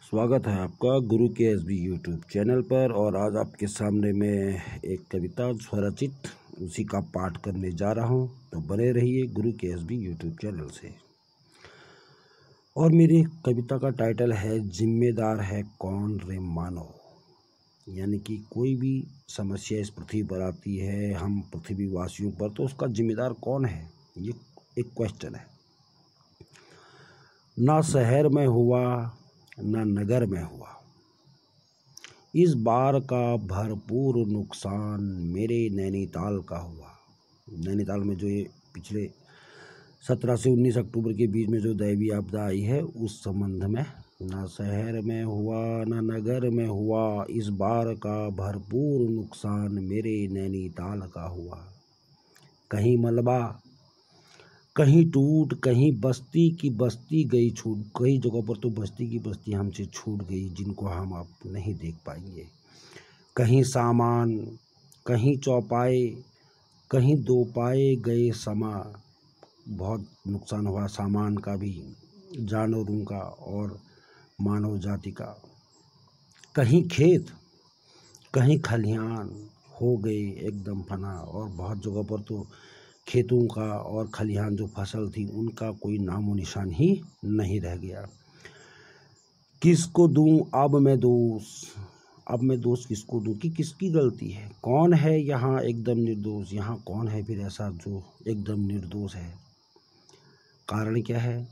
स्वागत है आपका गुरु के एस बी यूट्यूब चैनल पर। और आज आपके सामने मैं एक कविता स्वरचित उसी का पाठ करने जा रहा हूँ, तो बने रहिए गुरु के एस बी यूट्यूब चैनल से। और मेरी कविता का टाइटल है जिम्मेदार है कौन रे मानव। यानी कि कोई भी समस्या इस पृथ्वी पर आती है, हम पृथ्वीवासियों पर, तो उसका जिम्मेदार कौन है, ये एक क्वेश्चन है। ना शहर में हुआ ना नगर में हुआ, इस बार का भरपूर नुकसान मेरे नैनीताल का हुआ। नैनीताल में जो ये पिछले 17 से 19 अक्टूबर के बीच में जो दैवीय आपदा आई है, उस संबंध में ना शहर में हुआ ना नगर में हुआ, इस बार का भरपूर नुकसान मेरे नैनीताल का हुआ। कहीं मलबा कहीं टूट, कहीं बस्ती की बस्ती गई छूट। कई जगहों पर तो बस्ती की बस्ती हमसे छूट गई, जिनको हम अब नहीं देख पाएंगे। कहीं सामान, कहीं चौपाए, कहीं दो पाए गए समा। बहुत नुकसान हुआ सामान का भी, जानवरों का और मानव जाति का। कहीं खेत, कहीं खलिहान हो गए एकदम फना। और बहुत जगहों पर तो खेतों का और खलिहान जो फसल थी उनका कोई नामो निशान ही नहीं रह गया। किसको दूं अब मैं दोष, अब मैं दोष किसको दूं कि किसकी गलती है। कौन है यहाँ एकदम निर्दोष, यहाँ कौन है फिर ऐसा जो एकदम निर्दोष है। कारण क्या है।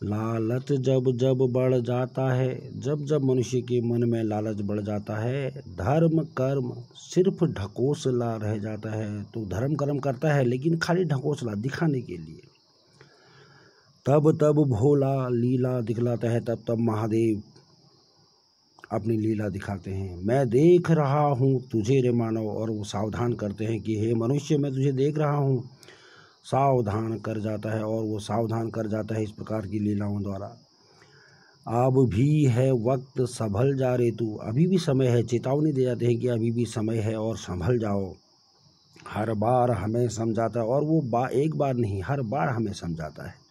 लालच जब जब बढ़ जाता है, जब जब मनुष्य के मन में लालच बढ़ जाता है, धर्म कर्म सिर्फ ढकोसला रह जाता है। तो धर्म कर्म करता है लेकिन खाली ढकोसला दिखाने के लिए। तब तब भोला लीला दिखलाता है, तब तब महादेव अपनी लीला दिखाते हैं। मैं देख रहा हूँ तुझे रे मानव, और वो सावधान करते हैं कि हे मनुष्य मैं तुझे देख रहा हूँ। सावधान कर जाता है, और वो सावधान कर जाता है इस प्रकार की लीलाओं द्वारा। अब भी है वक्त संभल जा रे तू, अभी भी समय है। चेतावनी दे जाते हैं कि अभी भी समय है और संभल जाओ। हर बार हमें समझाता है, और वो एक बार नहीं हर बार हमें समझाता है।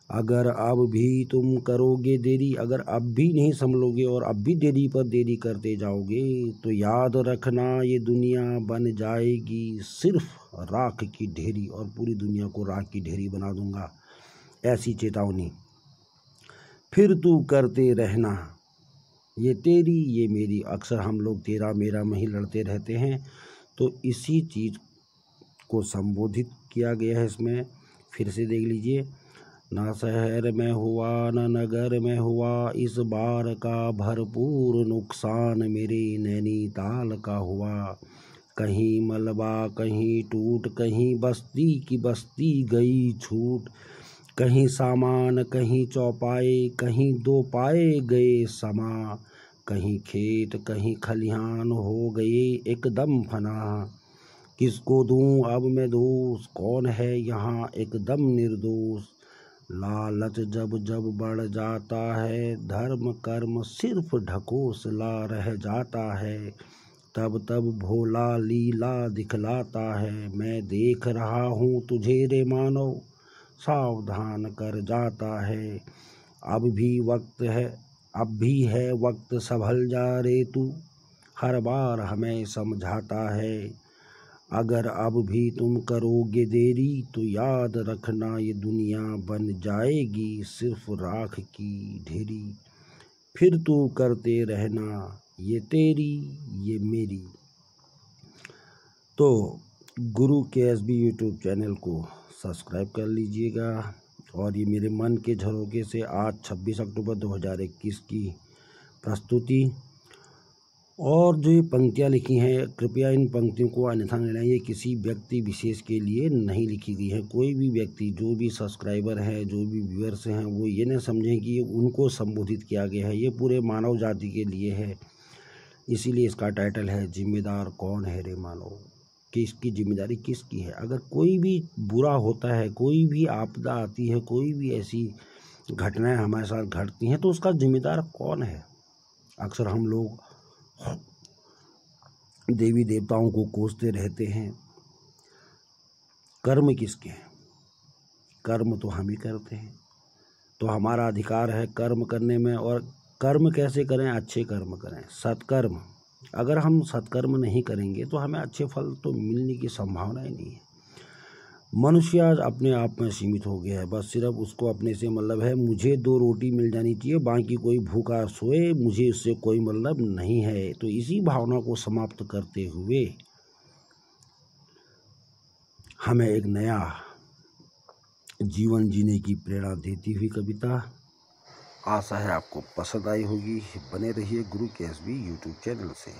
अगर अब भी तुम करोगे देरी, अगर अब भी नहीं संभलोगे और अब भी देरी पर देरी करते जाओगे, तो याद रखना ये दुनिया बन जाएगी सिर्फ राख की ढेरी, और पूरी दुनिया को राख की ढेरी बना दूंगा, ऐसी चेतावनी। फिर तू करते रहना ये तेरी ये मेरी। अक्सर हम लोग तेरा मेरा में ही लड़ते रहते हैं, तो इसी चीज़ को संबोधित किया गया है इसमें। फिर से देख लीजिए। ना शहर में हुआ ना नगर में हुआ, इस बार का भरपूर नुकसान मेरे नैनीताल का हुआ। कहीं मलबा कहीं टूट, कहीं बस्ती की बस्ती गई छूट। कहीं सामान कहीं चौपाए, कहीं दो पाए गए समा। कहीं खेत कहीं खलिहान हो गए एकदम फना। किसको दूं अब मैं दोष, कौन है यहाँ एकदम निर्दोष। लालच जब जब बढ़ जाता है, धर्म कर्म सिर्फ ढकोसला रह जाता है। तब तब भोला लीला दिखलाता है, मैं देख रहा हूँ तुझे रे मानव। सावधान कर जाता है। अब भी है वक्त संभल जा रे तू, हर बार हमें समझाता है। अगर अब भी तुम करोगे देरी, तो याद रखना ये दुनिया बन जाएगी सिर्फ राख की ढेरी। फिर तू करते रहना ये तेरी ये मेरी। तो गुरु के एस बी यूट्यूब चैनल को सब्सक्राइब कर लीजिएगा। और ये मेरे मन के झरोखे से आज 26 अक्टूबर 2021 की प्रस्तुति। और जो ये पंक्तियाँ लिखी हैं, कृपया इन पंक्तियों को अन्यथा न लें। ये किसी व्यक्ति विशेष के लिए नहीं लिखी गई है। कोई भी व्यक्ति, जो भी सब्सक्राइबर हैं, जो भी व्यूअर्स हैं, वो ये न समझें कि ये उनको संबोधित किया गया है। ये पूरे मानव जाति के लिए है। इसीलिए इसका टाइटल है जिम्मेदार कौन है रे मानव, कि इसकी जिम्मेदारी किसकी है। अगर कोई भी बुरा होता है, कोई भी आपदा आती है, कोई भी ऐसी घटनाएं हमारे साथ घटती हैं, तो उसका जिम्मेदार कौन है। अक्सर हम लोग देवी देवताओं को कोसते रहते हैं। कर्म किसके हैं। कर्म तो हम ही करते हैं, तो हमारा अधिकार है कर्म करने में। और कर्म कैसे करें? अच्छे कर्म करें, सत्कर्म। अगर हम सत्कर्म नहीं करेंगे तो हमें अच्छे फल तो मिलने की संभावना ही नहीं है। मनुष्य आज अपने आप में सीमित हो गया है, बस सिर्फ उसको अपने से मतलब है, मुझे 2 रोटी मिल जानी चाहिए, बाकी कोई भूखा सोए, मुझे इससे कोई मतलब नहीं है। तो इसी भावना को समाप्त करते हुए हमें एक नया जीवन जीने की प्रेरणा देती हुई कविता। आशा है आपको पसंद आई होगी। बने रहिए गुरु के एसबी यूट्यूब चैनल से।